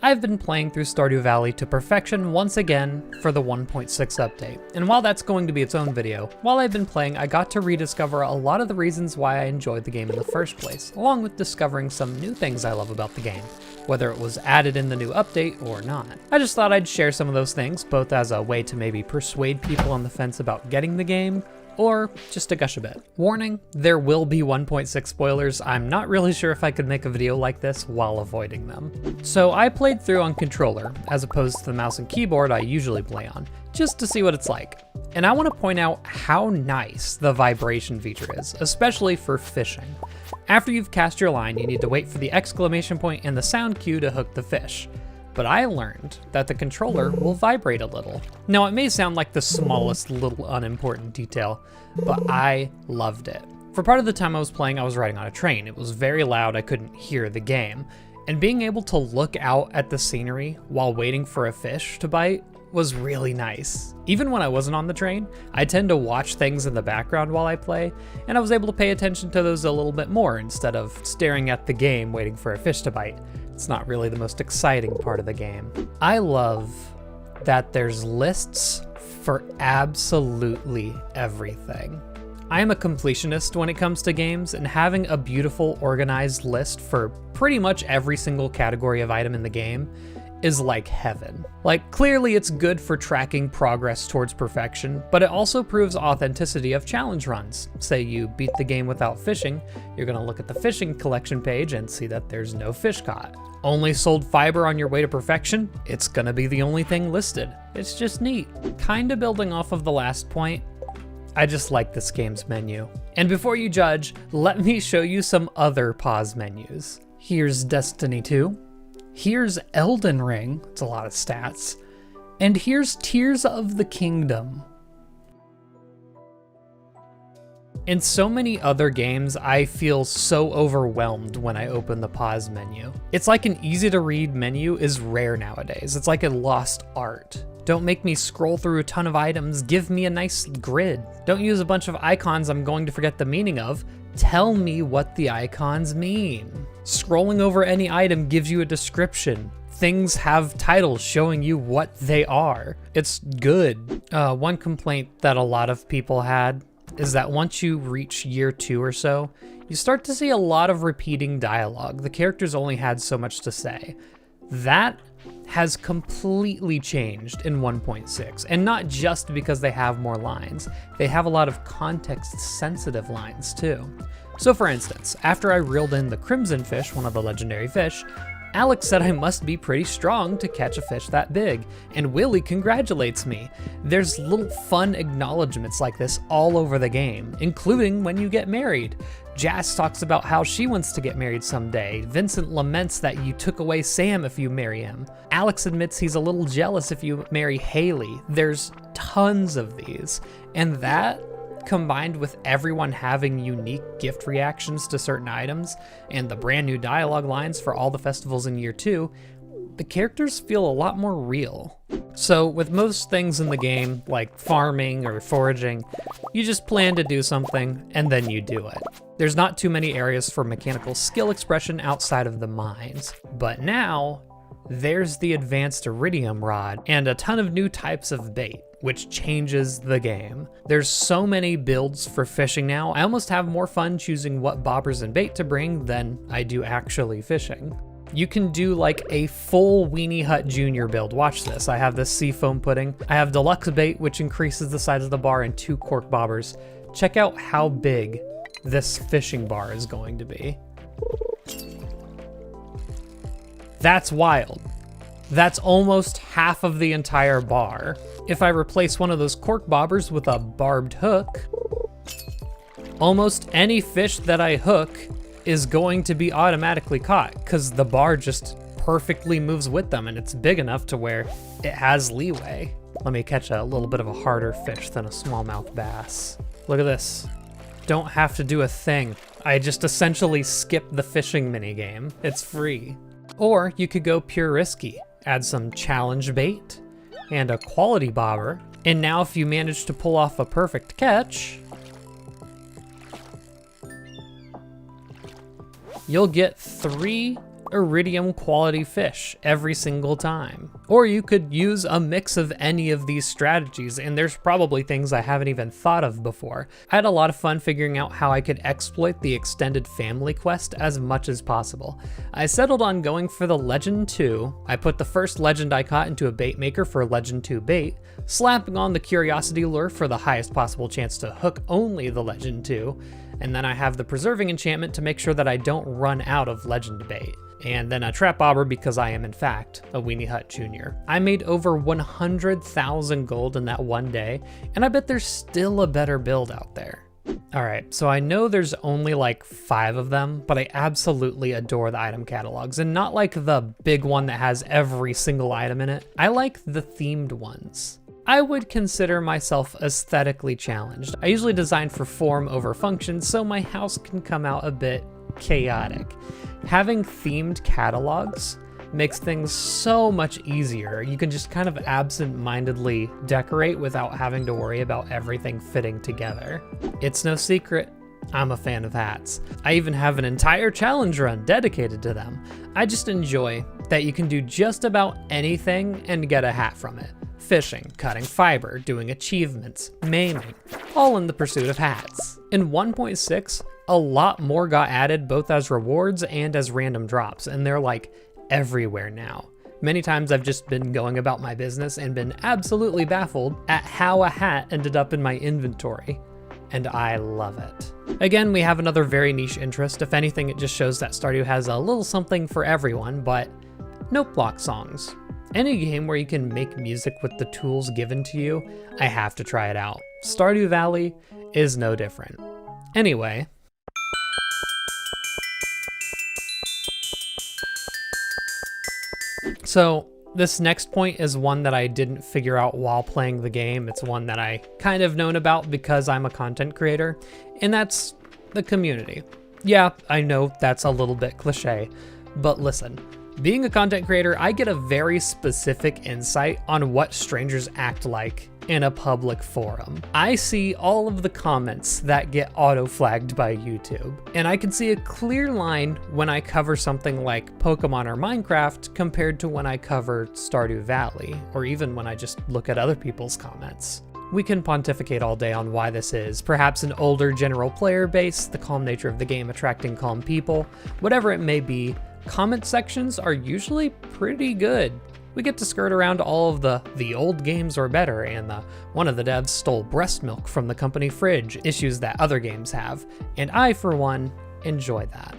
I've been playing through Stardew Valley to perfection once again for the 1.6 update, and while that's going to be its own video, while I've been playing I got to rediscover a lot of the reasons why I enjoyed the game in the first place, along with discovering some new things I love about the game, whether it was added in the new update or not. I just thought I'd share some of those things, both as a way to maybe persuade people on the fence about getting the game, or just to gush a bit. Warning, there will be 1.6 spoilers. I'm not really sure if I could make a video like this while avoiding them. So I played through on controller, as opposed to the mouse and keyboard I usually play on, just to see what it's like. And I want to point out how nice the vibration feature is, especially for fishing. After you've cast your line, you need to wait for the exclamation point and the sound cue to hook the fish. But I learned that the controller will vibrate a little. Now it may sound like the smallest little unimportant detail, but I loved it. For part of the time I was playing, I was riding on a train. It was very loud, I couldn't hear the game. And being able to look out at the scenery while waiting for a fish to bite was really nice. Even when I wasn't on the train, I tend to watch things in the background while I play, and I was able to pay attention to those a little bit more instead of staring at the game waiting for a fish to bite. It's not really the most exciting part of the game. I love that there's lists for absolutely everything. I am a completionist when it comes to games, and having a beautiful organized list for pretty much every single category of item in the game is like heaven. Like, clearly it's good for tracking progress towards perfection, but it also proves authenticity of challenge runs. Say you beat the game without fishing, you're gonna look at the fishing collection page and see that there's no fish caught. Only sold fiber on your way to perfection, it's gonna be the only thing listed. It's just neat. Kinda building off of the last point, I just like this game's menu. And before you judge, let me show you some other pause menus. Here's Destiny 2. Here's Elden Ring, it's a lot of stats, and here's Tears of the Kingdom. In so many other games, I feel so overwhelmed when I open the pause menu. It's like an easy to read menu is rare nowadays. It's like a lost art. Don't make me scroll through a ton of items, give me a nice grid. Don't use a bunch of icons I'm going to forget the meaning of. Tell me what the icons mean. Scrolling over any item gives you a description. Things have titles showing you what they are. It's good. One complaint that a lot of people had is that once you reach year 2 or so, you start to see a lot of repeating dialogue. The characters only had so much to say. That has completely changed in 1.6, and not just because they have more lines. They have a lot of context-sensitive lines too. So for instance, after I reeled in the crimson fish, one of the legendary fish, Alex said I must be pretty strong to catch a fish that big, and Willie congratulates me. There's little fun acknowledgements like this all over the game, including when you get married. Jazz talks about how she wants to get married someday. Vincent laments that you took away Sam if you marry him. Alex admits he's a little jealous if you marry Haley. There's tons of these, and that, combined with everyone having unique gift reactions to certain items, and the brand new dialogue lines for all the festivals in year 2, the characters feel a lot more real. So with most things in the game, like farming or foraging, you just plan to do something and then you do it. There's not too many areas for mechanical skill expression outside of the mines. But now, there's the advanced iridium rod and a ton of new types of bait, which changes the game. There's so many builds for fishing now, I almost have more fun choosing what bobbers and bait to bring than I do actually fishing. You can do like a full Weenie Hut Jr. build. Watch this. I have this seafoam pudding. I have deluxe bait, which increases the size of the bar, and 2 cork bobbers. Check out how big this fishing bar is going to be. That's wild. That's almost half of the entire bar. If I replace one of those cork bobbers with a barbed hook, almost any fish that I hook is going to be automatically caught because the bar just perfectly moves with them, and it's big enough to where it has leeway. Let me catch a little bit of a harder fish than a smallmouth bass. Look at this. Don't have to do a thing. I just essentially skip the fishing minigame. It's free. Or you could go pure risky. Add some challenge bait and a quality bobber. And now if you manage to pull off a perfect catch, you'll get 3 iridium quality fish every single time. Or you could use a mix of any of these strategies, and there's probably things I haven't even thought of before. I had a lot of fun figuring out how I could exploit the extended family quest as much as possible. I settled on going for the Legend 2. I put the first legend I caught into a bait maker for Legend 2 bait, slapping on the curiosity lure for the highest possible chance to hook only the Legend 2, and then I have the preserving enchantment to make sure that I don't run out of legend bait. And then a trap bobber because I am in fact a Weenie Hut Jr. I made over 100,000 gold in that one day, and I bet there's still a better build out there. Alright, so I know there's only like 5 of them, but I absolutely adore the item catalogs, and not like the big one that has every single item in it. I like the themed ones. I would consider myself aesthetically challenged. I usually design for form over function, so my house can come out a bit chaotic. Having themed catalogs makes things so much easier. You can just kind of absent-mindedly decorate without having to worry about everything fitting together. It's no secret, I'm a fan of hats. I even have an entire challenge run dedicated to them. I just enjoy that you can do just about anything and get a hat from it. Fishing, cutting fiber, doing achievements, maiming, all in the pursuit of hats. In 1.6, a lot more got added both as rewards and as random drops, and they're like everywhere now. Many times I've just been going about my business and been absolutely baffled at how a hat ended up in my inventory, and I love it. Again, we have another very niche interest. If anything, it just shows that Stardew has a little something for everyone, but note block songs. Any game where you can make music with the tools given to you, I have to try it out. Stardew Valley is no different. Anyway, so this next point is one that I didn't figure out while playing the game. It's one that I kind of known about because I'm a content creator, and that's the community. Yeah, I know that's a little bit cliche, but listen. Being a content creator, I get a very specific insight on what strangers act like in a public forum. I see all of the comments that get auto-flagged by YouTube, and I can see a clear line when I cover something like Pokemon or Minecraft compared to when I cover Stardew Valley, or even when I just look at other people's comments. We can pontificate all day on why this is. Perhaps an older general player base, the calm nature of the game attracting calm people, whatever it may be. Comment sections are usually pretty good. We get to skirt around all of the old games are better and one of the devs stole breast milk from the company fridge, issues that other games have, and I, for one, enjoy that.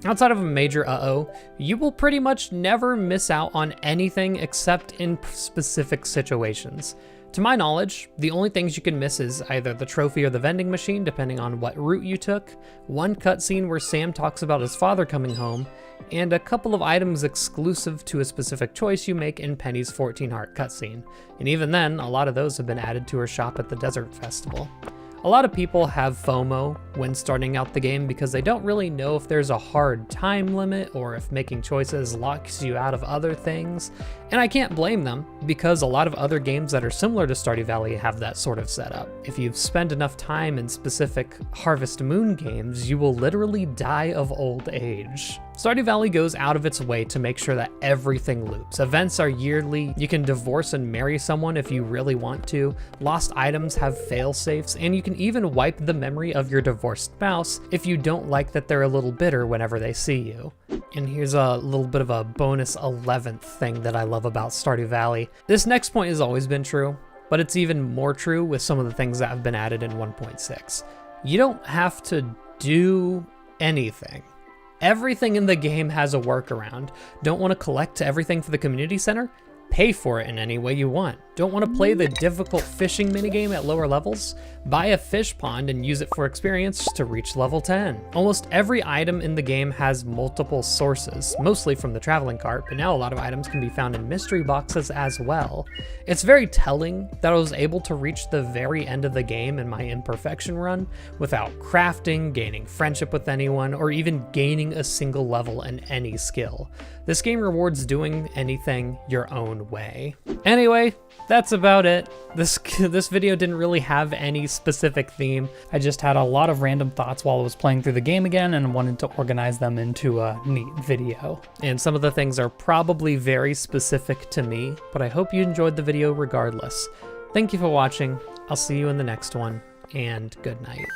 Outside of a major uh-oh, you will pretty much never miss out on anything except in specific situations. To my knowledge, the only things you can miss is either the trophy or the vending machine, depending on what route you took, one cutscene where Sam talks about his father coming home, and a couple of items exclusive to a specific choice you make in Penny's 14 Heart cutscene. And even then, a lot of those have been added to her shop at the Desert Festival. A lot of people have FOMO when starting out the game because they don't really know if there's a hard time limit or if making choices locks you out of other things. And I can't blame them because a lot of other games that are similar to Stardew Valley have that sort of setup. If you've spent enough time in specific Harvest Moon games, you will literally die of old age. Stardew Valley goes out of its way to make sure that everything loops. Events are yearly, you can divorce and marry someone if you really want to, lost items have fail-safes, and you can even wipe the memory of your divorced spouse if you don't like that they're a little bitter whenever they see you. And here's a little bit of a bonus 11th thing that I love about Stardew Valley. This next point has always been true, but it's even more true with some of the things that have been added in 1.6. You don't have to do anything. Everything in the game has a workaround. Don't want to collect everything for the community center? Pay for it in any way you want. Don't want to play the difficult fishing minigame at lower levels? Buy a fish pond and use it for experience to reach level 10. Almost every item in the game has multiple sources, mostly from the traveling cart, but now a lot of items can be found in mystery boxes as well. It's very telling that I was able to reach the very end of the game in my imperfection run without crafting, gaining friendship with anyone, or even gaining a single level in any skill. This game rewards doing anything your own way. Anyway, that's about it. This video didn't really have any specific theme. I just had a lot of random thoughts while I was playing through the game again and wanted to organize them into a neat video. And some of the things are probably very specific to me, but I hope you enjoyed the video regardless. Thank you for watching. I'll see you in the next one, and good night.